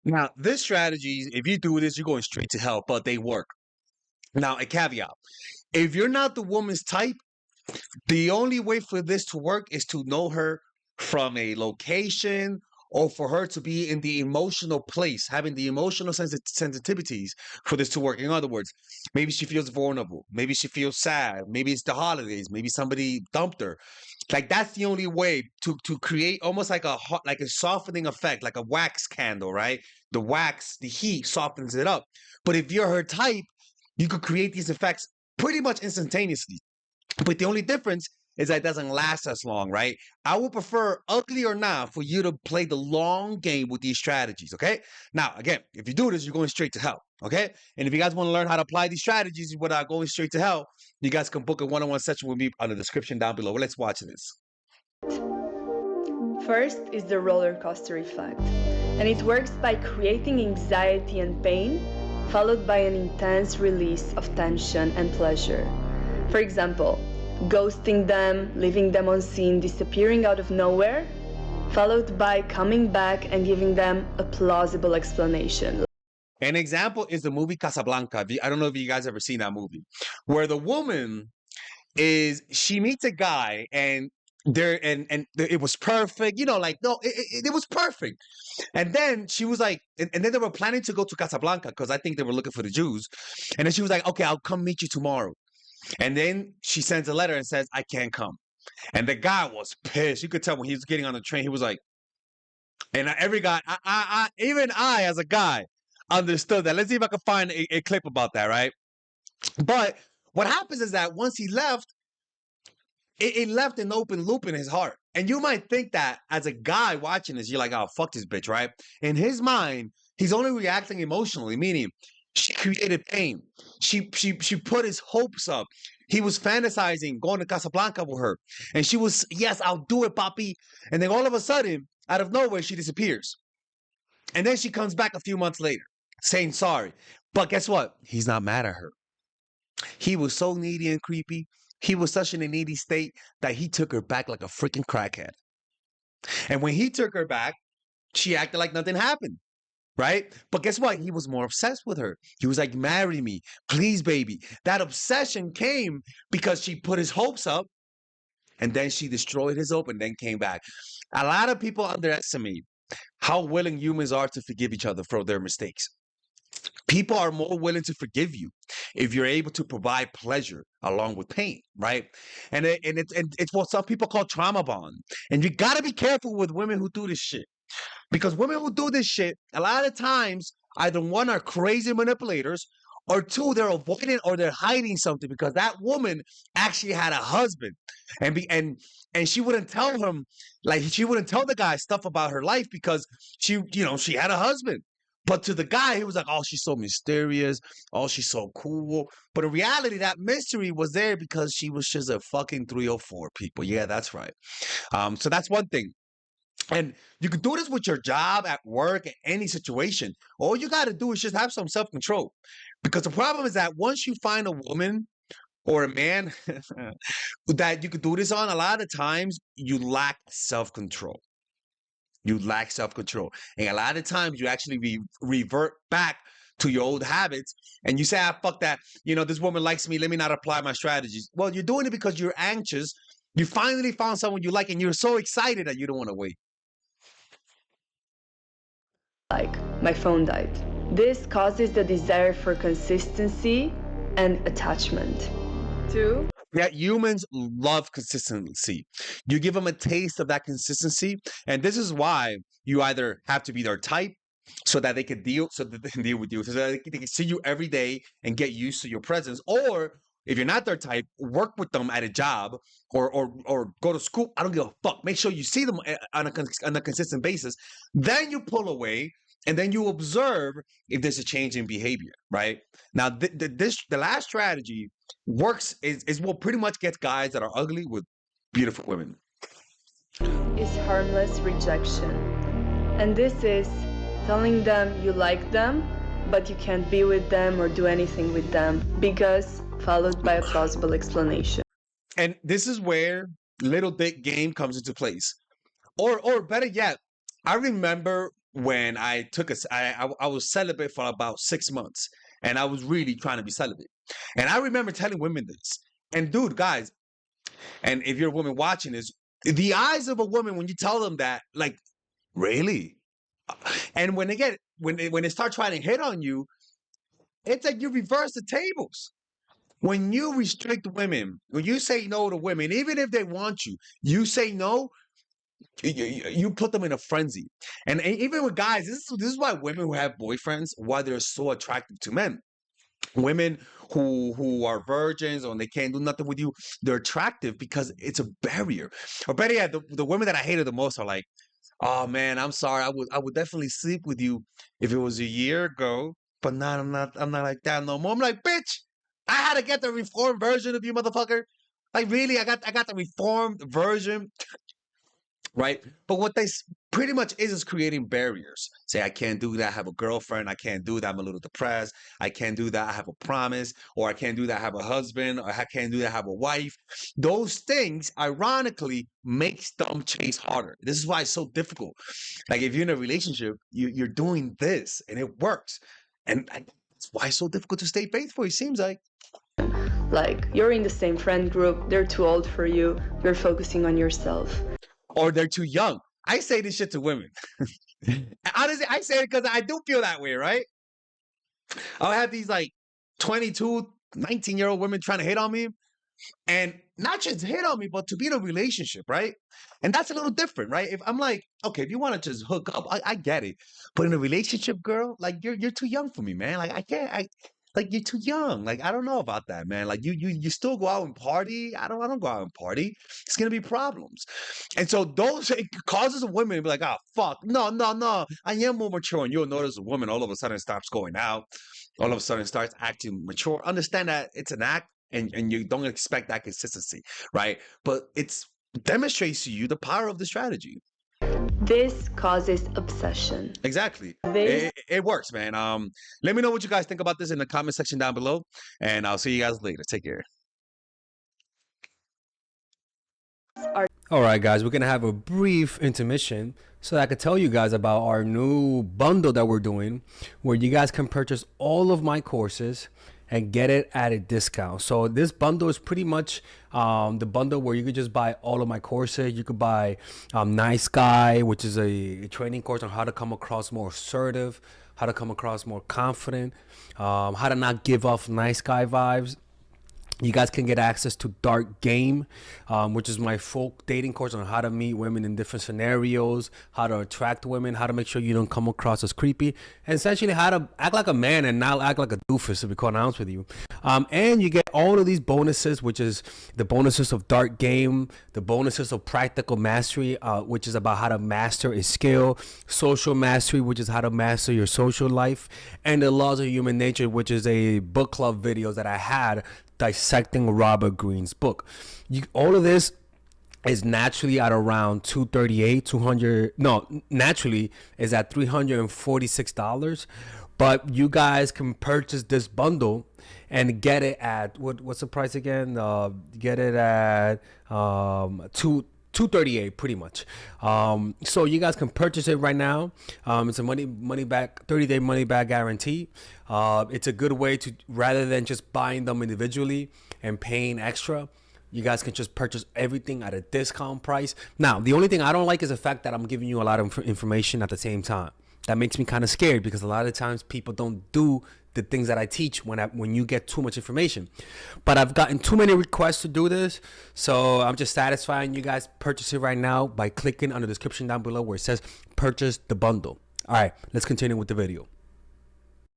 Now, this strategy, if you do this, you're going straight to hell, but they work. Now, a caveat. If you're not the woman's type, the only way for this to work is to know her from a location or for her to be in the emotional place, having the emotional sensitivities for this to work. In other words, maybe she feels vulnerable. Maybe she feels sad. Maybe it's the holidays. Maybe somebody dumped her. Like that's the only way to create almost like like a softening effect, like a wax candle, right? The wax, the heat softens it up. But if you're her type, you could create these effects pretty much instantaneously. But the only difference is that it doesn't last as long, right? I would prefer, ugly or not, for you to play the long game with these strategies, okay? Now, again, if you do this, you're going straight to hell, okay? And if you guys want to learn how to apply these strategies without going straight to hell, you guys can book a one-on-one session with me on the description down below. Well, let's watch this. First is the roller coaster effect, and it works by creating anxiety and pain, followed by an intense release of tension and pleasure. For example, ghosting them, leaving them on scene, disappearing out of nowhere, followed by coming back and giving them a plausible explanation. An example is the movie Casablanca. I don't know if you guys ever seen that movie, where the woman she meets a guy and it was perfect, like no, it was perfect. And then she was like, and then they were planning to go to Casablanca because I think they were looking for the Jews. And then she was like, okay, I'll come meet you tomorrow. And then she sends a letter and says, I can't come. And the guy was pissed. You could tell when he was getting on the train, he was like, and every guy, even I as a guy, understood that. Let's see if I can find a clip about that, right? But what happens is that once he left, it left an open loop in his heart. And you might think that as a guy watching this, you're like, oh, fuck this bitch, right? In his mind, he's only reacting emotionally, meaning she created pain. She put his hopes up. He was fantasizing going to Casablanca with her. And she was, yes, I'll do it, papi. And then all of a sudden, out of nowhere, she disappears. And then she comes back a few months later saying sorry. But guess what? He's not mad at her. He was so needy and creepy. He was such in a needy state that he took her back like a freaking crackhead. And when he took her back, she acted like nothing happened, right? But guess what? He was more obsessed with her. He was like, marry me, please, baby. That obsession came because she put his hopes up and then she destroyed his hope and then came back. A lot of people underestimate how willing humans are to forgive each other for their mistakes. People are more willing to forgive you if you're able to provide pleasure along with pain, right? And it's what some people call trauma bond. And you got to be careful with women who do this shit, because women who do this shit a lot of times either one are crazy manipulators, or two they're avoiding or they're hiding something because that woman actually had a husband, and she wouldn't tell him, like she wouldn't tell the guy stuff about her life because she had a husband. But to the guy, he was like, oh, she's so mysterious. Oh, she's so cool. But in reality, that mystery was there because she was just a fucking 304, people. Yeah, that's right. So that's one thing. And you can do this with your job, at work, at any situation. All you got to do is just have some self-control. Because the problem is that once you find a woman or a man that you could do this on, a lot of times you lack self-control. You lack self-control. And a lot of times you actually revert back to your old habits and you say, ah, fuck that. This woman likes me. Let me not apply my strategies. Well, you're doing it because you're anxious. You finally found someone you like and you're so excited that you don't want to wait. Like, my phone died. This causes the desire for consistency and attachment. 2. Yeah, humans love consistency. You give them a taste of that consistency, and this is why you either have to be their type so that they can deal with you, so that they can see you every day and get used to your presence, or if you're not their type, work with them at a job or go to school. I don't give a fuck. Make sure you see them on a consistent basis. Then you pull away and then you observe if there's a change in behavior, right? Now, the last strategy works is what pretty much gets guys that are ugly with beautiful women. Is harmless rejection. And this is telling them you like them, but you can't be with them or do anything with them because followed by a plausible explanation. And this is where little dick game comes into place. Or better yet, I remember when I was celibate for about 6 months, and I was really trying to be celibate. And I remember telling women this. And dude, guys, and if you're a woman watching this, the eyes of a woman when you tell them that, like, really? And when they start trying to hit on you, it's like you reverse the tables. When you restrict women, when you say no to women, even if they want you, you say no, you put them in a frenzy. And even with guys, this is why women who have boyfriends, why they're so attractive to men. Women who are virgins or they can't do nothing with you, they're attractive because it's a barrier. Or better yet, the women that I hated the most are like, oh man, I'm sorry, I would definitely sleep with you if it was a year ago, but not I'm not like that no more. I'm like, bitch, I had to get the reformed version of you, motherfucker. Like really, I got the reformed version, right? But what pretty much is creating barriers. Say, I can't do that. I have a girlfriend. I can't do that. I'm a little depressed. I can't do that. I have a promise. Or I can't do that. I have a husband. Or I can't do that. I have a wife. Those things, ironically, makes them chase harder. This is why it's so difficult. Like if you're in a relationship, you're doing this and it works. And that's why it's so difficult to stay faithful, it seems like. Like, you're in the same friend group, they're too old for you, you're focusing on yourself. Or they're too young. I say this shit to women. Honestly, I say it because I do feel that way, right? I'll have these like 22, 19-year-old women trying to hit on me. And not just hit on me, but to be in a relationship, right? And that's a little different, right? If I'm like, okay, if you want to just hook up, I get it. But in a relationship, girl, like you're too young for me, man. Like I can't, like you're too young. Like I don't know about that, man. Like you still go out and party. I don't go out and party. It's gonna be problems. And so those it causes a woman to be like, oh fuck, no, no, no. I am more mature, and you'll notice a woman all of a sudden stops going out, all of a sudden starts acting mature. Understand that it's an act. And you don't expect that consistency, right? But it's demonstrates to you the power of the strategy. This causes obsession. Exactly. This It works, man. Let me know what you guys think about this in the comment section down below, and I'll see you guys later. Take care. are All right, guys, we're going to have a brief intermission so that I can tell you guys about our new bundle that we're doing where you guys can purchase all of my courses and get it at a discount. So this bundle is pretty much the bundle where you could just buy all of my courses. You could buy Nice Guy, which is a training course on how to come across more assertive, how to come across more confident, how to not give off nice guy vibes. You guys can get access to Dark Game, which is my full dating course on how to meet women in different scenarios, how to attract women, how to make sure you don't come across as creepy, and essentially how to act like a man and not act like a doofus, to be quite honest with you. And you get all of these bonuses, which is the bonuses of Dark Game, the bonuses of Practical Mastery, which is about how to master a skill, Social Mastery, which is how to master your social life, and the Laws of Human Nature, which is a book club videos that I had dissecting Robert Greene's book. All of this is naturally at around naturally is at $346, but you guys can purchase this bundle and get it at what's the price again? Get it at $238 pretty much. So you guys can purchase it right now. It's a money back 30-day money back guarantee. It's a good way to, rather than just buying them individually and paying extra, you guys can just purchase everything at a discount price. Now, the only thing I don't like is the fact that I'm giving you a lot of information at the same time. That makes me kind of scared because a lot of times people don't do the things that I teach when you get too much information. But I've gotten too many requests to do this, so I'm just satisfying you guys. Purchase it right now by clicking on the description down below where it says purchase the bundle. All right, let's continue with the video.